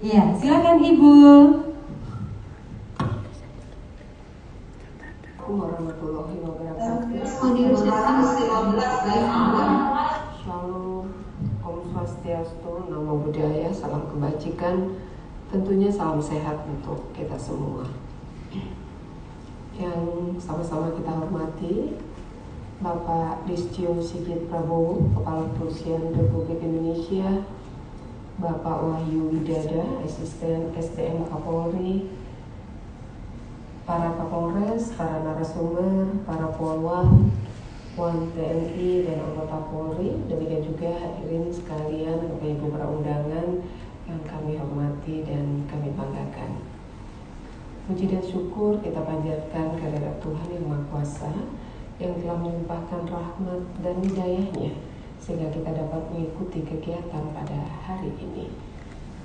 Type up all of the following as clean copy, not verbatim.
Iya, silakan Ibu. Warahmatullahi wabarakatuh. Shalom, Om Swastiastu, Namo Buddhaya, salam kebajikan. Tentunya salam sehat untuk kita semua. Yang sama-sama kita hormati Bapak Listio Sigit Prabowo, Kepala Kepolisian Republik Indonesia, Bapak Wahyu Widada, Asisten SDM Kapolri, para Kapolres, para narasumber, para Polwan, Wan TNI dan anggota Polri, demikian juga hadirin sekalian, Bapak Ibu para undangan yang kami hormati dan kami banggakan. Puji dan syukur kita panjatkan kehadirat Tuhan yang Maha Kuasa yang telah melimpahkan rahmat dan hidayah-Nya sehingga kita dapat mengikuti kegiatan pada hari ini.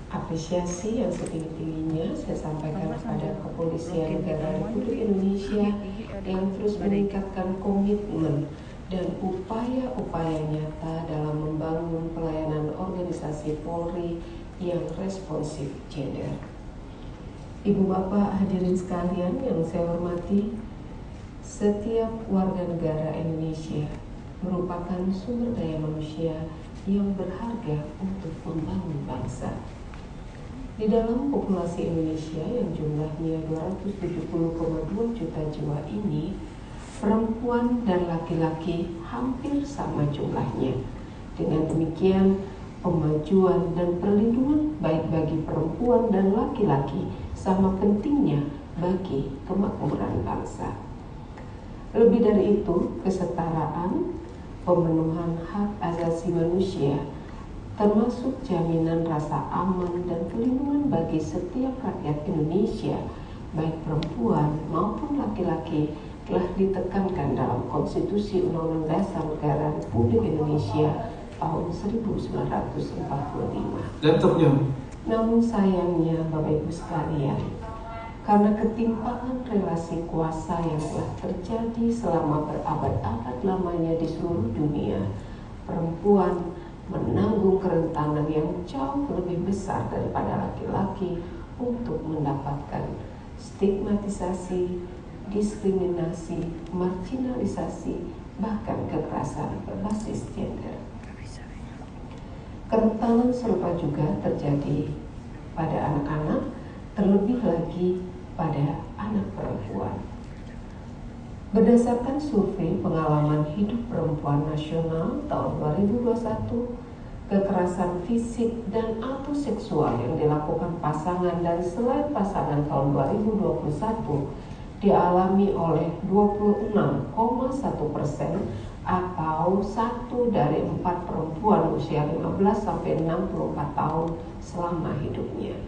Apresiasi yang setinggi-tingginya saya sampaikan kepada Kepolisian Negara Republik Indonesia yang terus meningkatkan komitmen dan upaya-upaya nyata dalam membangun pelayanan organisasi Polri yang responsif gender. Ibu bapak hadirin sekalian yang saya hormati, setiap warga negara Indonesia merupakan sumber daya manusia yang berharga untuk membangun bangsa. Di dalam populasi Indonesia yang jumlahnya 270,2 juta jiwa ini, perempuan dan laki-laki hampir sama jumlahnya. Dengan demikian, pemajuan dan perlindungan baik bagi perempuan dan laki-laki sama pentingnya bagi kemakmuran bangsa. Lebih dari itu, kesetaraan, pemenuhan hak asasi manusia, termasuk jaminan rasa aman dan perlindungan bagi setiap rakyat Indonesia, baik perempuan maupun laki-laki, telah ditekankan dalam Konstitusi Undang-Undang Dasar Negara Republik Indonesia tahun 1945. Laptopnya. Namun sayangnya Bapak Ibu sekalian, karena ketimpaan relasi kuasa yang telah terjadi selama berabad-abad lamanya di seluruh dunia, perempuan menanggung kerentanan yang jauh lebih besar daripada laki-laki untuk mendapatkan stigmatisasi, diskriminasi, marginalisasi, bahkan kekerasan berbasis gender. Kerentanan serupa juga terjadi pada anak-anak, terlebih lagi pada anak perempuan. Berdasarkan survei pengalaman hidup perempuan nasional tahun 2021, kekerasan fisik dan atau seksual yang dilakukan pasangan dan selain pasangan tahun 2021 dialami oleh 26,1% atau 1 dari 4 perempuan usia 15-64 tahun selama hidupnya.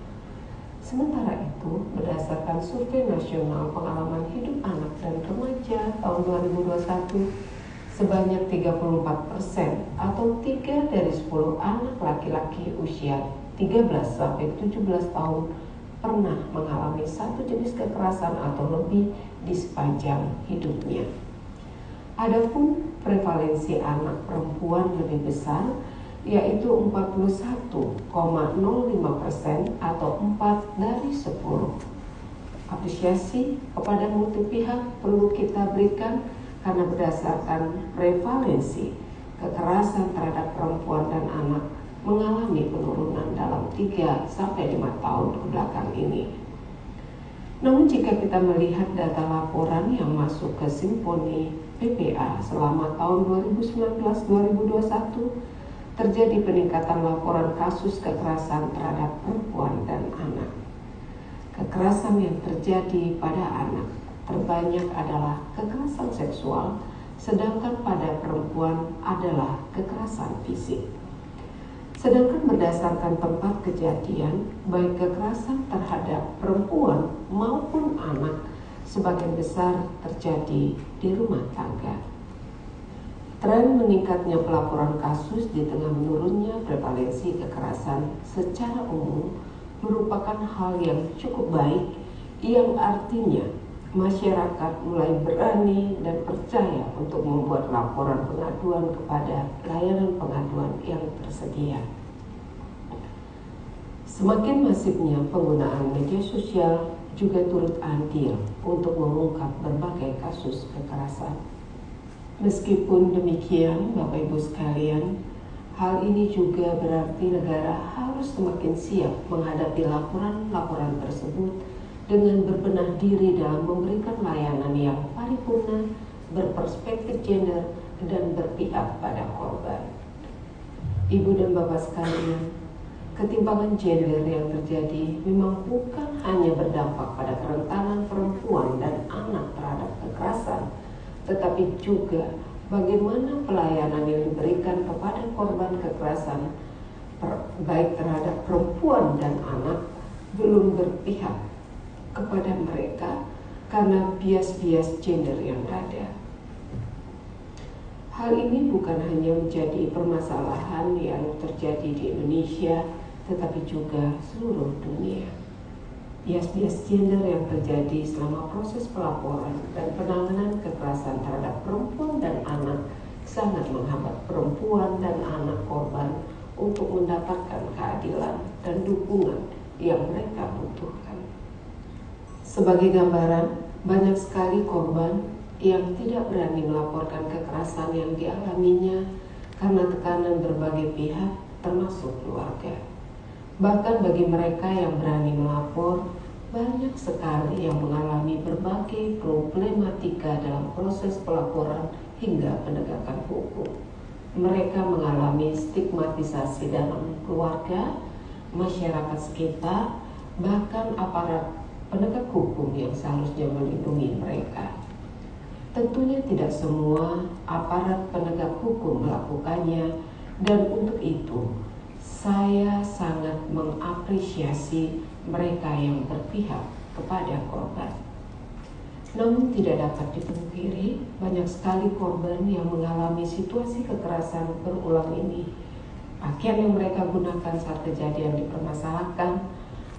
Sementara itu, berdasarkan survei nasional pengalaman hidup anak dan remaja tahun 2021, sebanyak 34% atau 3 dari 10 anak laki-laki usia 13-17 tahun pernah mengalami satu jenis kekerasan atau lebih di sepanjang hidupnya. Adapun prevalensi anak perempuan lebih besar, yaitu 41,05% atau 4 dari 10. Apresiasi kepada multi pihak perlu kita berikan karena berdasarkan prevalensi kekerasan terhadap perempuan dan anak mengalami penurunan dalam 3-5 tahun kebelakang ini. Namun jika kita melihat data laporan yang masuk ke Simponi PPA selama tahun 2019-2021, terjadi peningkatan laporan kasus kekerasan terhadap perempuan dan anak. Kekerasan yang terjadi pada anak terbanyak adalah kekerasan seksual, sedangkan pada perempuan adalah kekerasan fisik. Sedangkan berdasarkan tempat kejadian, baik kekerasan terhadap perempuan maupun anak sebagian besar terjadi di rumah tangga. Tren meningkatnya pelaporan kasus di tengah menurunnya prevalensi kekerasan secara umum merupakan hal yang cukup baik, yang artinya masyarakat mulai berani dan percaya untuk membuat laporan pengaduan kepada layanan pengaduan yang tersedia. Semakin masifnya penggunaan media sosial juga turut andil untuk mengungkap berbagai kasus kekerasan. Meskipun demikian, Bapak Ibu sekalian, hal ini juga berarti negara harus semakin siap menghadapi laporan-laporan tersebut dengan berbenah diri dalam memberikan layanan yang paripurna, berperspektif gender, dan berpihak pada korban. Ibu dan Bapak sekalian, ketimpangan gender yang terjadi memang bukan hanya berdampak pada kerentanan perempuan dan anak terhadap kekerasan, tetapi juga bagaimana pelayanan yang diberikan kepada korban kekerasan, baik terhadap perempuan dan anak, belum berpihak kepada mereka karena bias-bias gender yang ada. Hal ini bukan hanya menjadi permasalahan yang terjadi di Indonesia, tetapi juga seluruh dunia. Bias-bias gender yang terjadi selama proses pelaporan dan penanganan kekerasan terhadap perempuan dan anak sangat menghambat perempuan dan anak korban untuk mendapatkan keadilan dan dukungan yang mereka butuhkan. Sebagai gambaran, banyak sekali korban yang tidak berani melaporkan kekerasan yang dialaminya karena tekanan berbagai pihak, termasuk keluarga. Bahkan bagi mereka yang berani melapor, banyak sekali yang mengalami berbagai problematika dalam proses pelaporan hingga penegakan hukum. Mereka mengalami stigmatisasi dalam keluarga, masyarakat sekitar, bahkan aparat penegak hukum yang seharusnya melindungi mereka. Tentunya tidak semua aparat penegak hukum melakukannya, dan untuk itu saya sangat mengapresiasi mereka yang berpihak kepada korban. Namun tidak dapat dipungkiri, banyak sekali korban yang mengalami situasi kekerasan berulang ini. Pakaian yang mereka gunakan saat kejadian dipermasalahkan,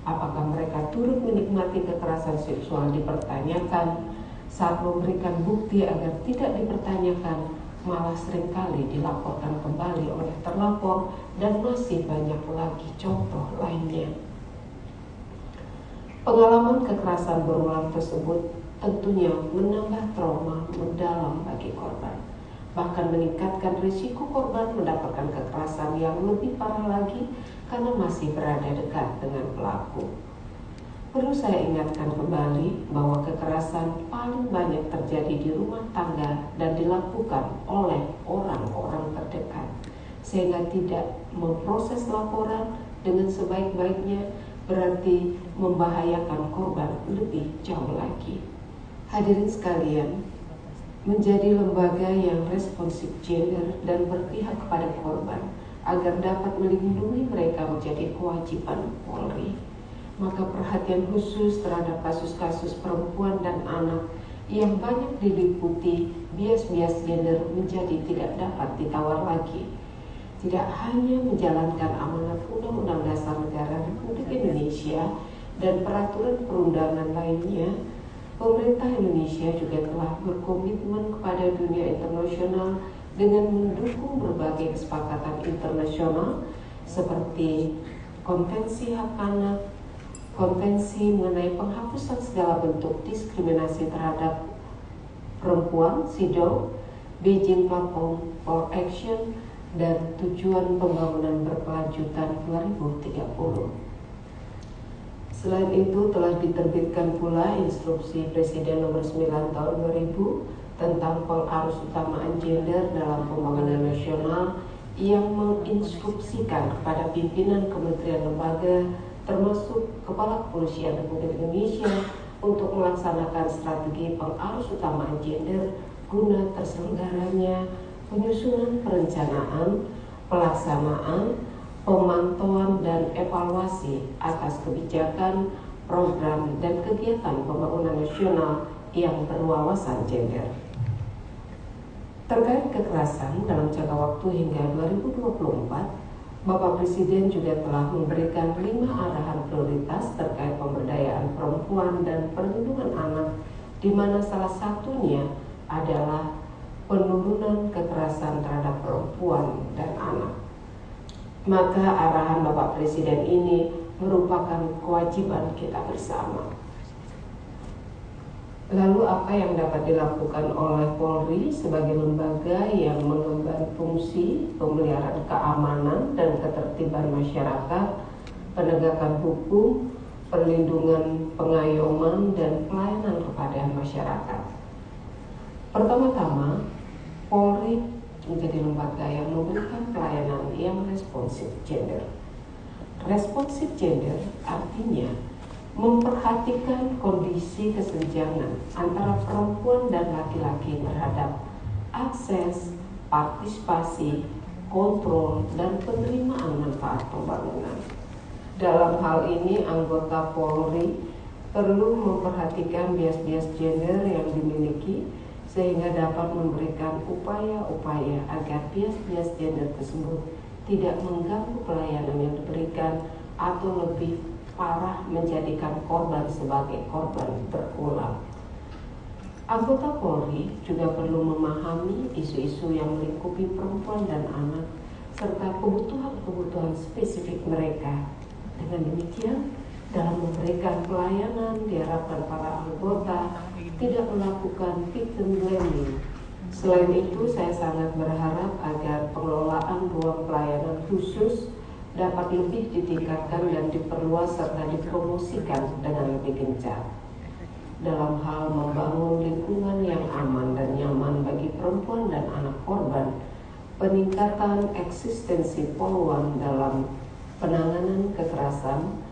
apakah mereka turut menikmati kekerasan seksual dipertanyakan, saat memberikan bukti agar tidak dipertanyakan, malah seringkali dilaporkan kembali oleh terlapor, dan masih banyak lagi contoh lainnya. Pengalaman kekerasan berulang tersebut tentunya menambah trauma mendalam bagi korban, bahkan meningkatkan risiko korban mendapatkan kekerasan yang lebih parah lagi karena masih berada dekat dengan pelaku. Perlu saya ingatkan kembali bahwa kekerasan paling banyak terjadi di rumah tangga dan dilakukan oleh orang-orang terdekat, sehingga tidak memproses laporan dengan sebaik-baiknya berarti membahayakan korban lebih jauh lagi. Hadirin sekalian, menjadi lembaga yang responsif gender dan berpihak kepada korban agar dapat melindungi mereka menjadi kewajiban Polri. Maka perhatian khusus terhadap kasus-kasus perempuan dan anak yang banyak diliputi bias-bias gender menjadi tidak dapat ditawar lagi. Tidak hanya menjalankan amanat Undang-Undang Dasar Negara Republik Indonesia dan peraturan perundangan lainnya, pemerintah Indonesia juga telah berkomitmen kepada dunia internasional dengan mendukung berbagai kesepakatan internasional seperti Konvensi Hak Anak, Konvensi mengenai penghapusan segala bentuk diskriminasi terhadap perempuan (CEDAW), Beijing Platform for Action, dan Tujuan Pembangunan Berkelanjutan 2030. Selain itu telah diterbitkan pula Instruksi Presiden Nomor 9 Tahun 2000 tentang pengarusutamaan gender dalam pembangunan nasional yang menginstruksikan kepada pimpinan kementerian lembaga termasuk Kepala Kepolisian Republik Indonesia untuk melaksanakan strategi pengarusutamaan gender guna terselenggaranya penyusunan perencanaan, pelaksanaan, pemantauan dan evaluasi atas kebijakan, program dan kegiatan pembangunan nasional yang berwawasan gender. Terkait kekerasan dalam jangka waktu hingga 2024, Bapak Presiden juga telah memberikan 5 arahan prioritas terkait pemberdayaan perempuan dan perlindungan anak, di mana salah satunya adalah penurunan kekerasan terhadap perempuan dan anak. Maka arahan Bapak Presiden ini merupakan merupakan kewajiban kita bersama. Lalu apa yang dapat dilakukan oleh Polri sebagai lembaga yang mengemban fungsi pemeliharaan keamanan dan ketertiban masyarakat, penegakan hukum, perlindungan, pengayoman, dan pelayanan kepada masyarakat? Pertama-tama, Polri menjadi lembaga yang memberikan pelayanan yang responsif gender. Responsif gender artinya memperhatikan kondisi kesenjangan antara perempuan dan laki-laki terhadap akses, partisipasi, kontrol, dan penerimaan manfaat pembangunan. Dalam hal ini, anggota Polri perlu memperhatikan bias-bias gender yang dimiliki sehingga dapat memberikan upaya-upaya agar bias-bias gender tersebut tidak mengganggu pelayanan yang diberikan atau lebih parah menjadikan korban sebagai korban berulang. Anggota Polri juga perlu memahami isu-isu yang melingkupi perempuan dan anak serta kebutuhan-kebutuhan spesifik mereka. Dengan demikian, dalam memberikan pelayanan diharapkan para anggota tidak melakukan victim blaming. Selain itu, saya sangat berharap agar pengelolaan ruang pelayanan khusus dapat lebih ditingkatkan dan diperluas serta dipromosikan dengan lebih gencar. Dalam hal membangun lingkungan yang aman dan nyaman bagi perempuan dan anak korban, peningkatan eksistensi Polwan dalam penanganan kekerasan,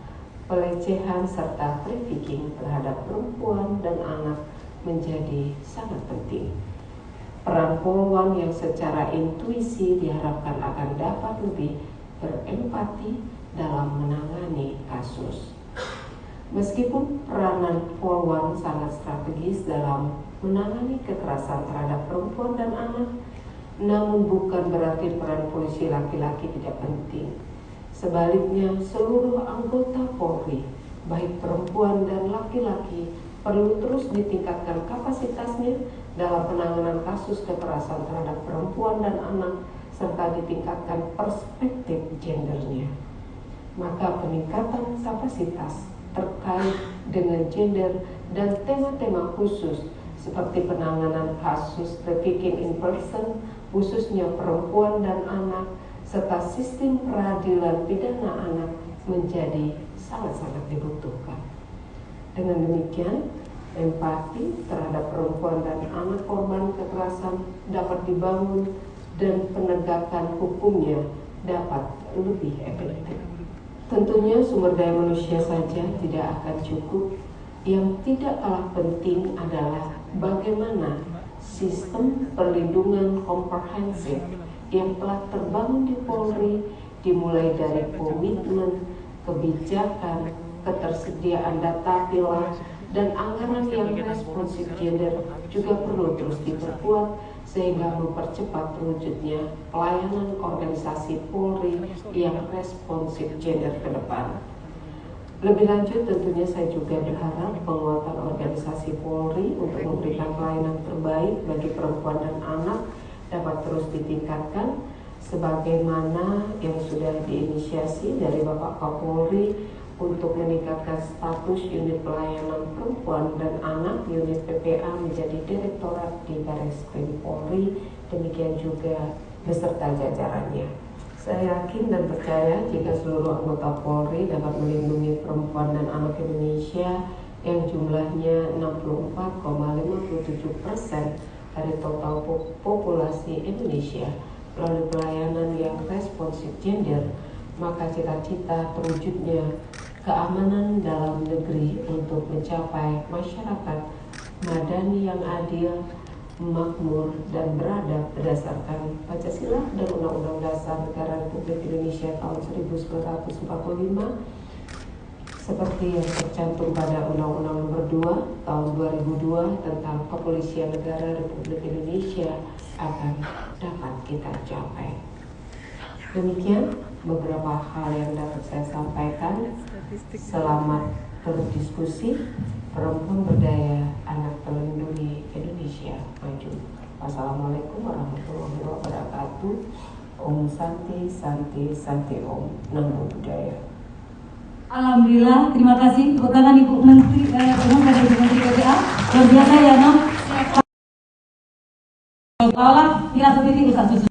pelecehan serta trafficking terhadap perempuan dan anak menjadi sangat penting. Peran Polwan yang secara intuisi diharapkan akan dapat lebih berempati dalam menangani kasus. Meskipun peranan Polwan sangat strategis dalam menangani kekerasan terhadap perempuan dan anak, namun bukan berarti peran polisi laki-laki tidak penting. Sebaliknya, seluruh anggota Polri, baik perempuan dan laki-laki, perlu terus ditingkatkan kapasitasnya dalam penanganan kasus kekerasan terhadap perempuan dan anak, serta ditingkatkan perspektif gendernya. Maka peningkatan kapasitas terkait dengan gender dan tema-tema khusus seperti penanganan kasus trafficking in person, khususnya perempuan dan anak, serta sistem peradilan pidana anak menjadi sangat-sangat dibutuhkan. Dengan demikian, empati terhadap perempuan dan anak korban kekerasan dapat dibangun dan penegakan hukumnya dapat lebih efektif. Tentunya sumber daya manusia saja tidak akan cukup. Yang tidak kalah penting adalah bagaimana sistem perlindungan komprehensif yang telah terbangun di Polri, dimulai dari komitmen, kebijakan, ketersediaan data pilar, dan anggaran yang responsif gender juga perlu terus diperkuat sehingga mempercepat terwujudnya pelayanan organisasi Polri yang responsif gender ke depan. Lebih lanjut, tentunya saya juga berharap penguatan organisasi Polri untuk memberikan pelayanan terbaik bagi perempuan dan anak dapat terus ditingkatkan sebagaimana yang sudah diinisiasi dari Bapak Kapolri untuk meningkatkan status unit pelayanan perempuan dan anak unit PPA menjadi direktorat di Barreskrim Polri, demikian juga beserta jajarannya. Saya yakin dan percaya jika seluruh anggota Polri dapat melindungi perempuan dan anak Indonesia yang jumlahnya 64,57% dari total populasi Indonesia melalui pelayanan yang responsif gender, maka cita-cita terwujudnya keamanan dalam negeri untuk mencapai masyarakat madani yang adil, makmur, dan beradab berdasarkan Pancasila dan Undang-Undang Dasar Negara Republik Indonesia tahun 1945 seperti yang tercantum pada Undang-Undang Nomor 2 tahun 2002 tentang Kepolisian Negara Republik Indonesia akan dapat kita capai. Demikian beberapa hal yang dapat saya sampaikan. Selamat berdiskusi. Perempuan berdaya, anak terlindungi, Indonesia maju. Wassalamualaikum warahmatullahi wabarakatuh. Om Santi, Santi, Santi Om. Namo Buddhaya. Alhamdulillah, terima kasih. Tepuk tangan Ibu Menteri, pada Ibu Menteri PPA. Luar biasa ya, Nom. Bawah, tidak titik Ustaz Susu.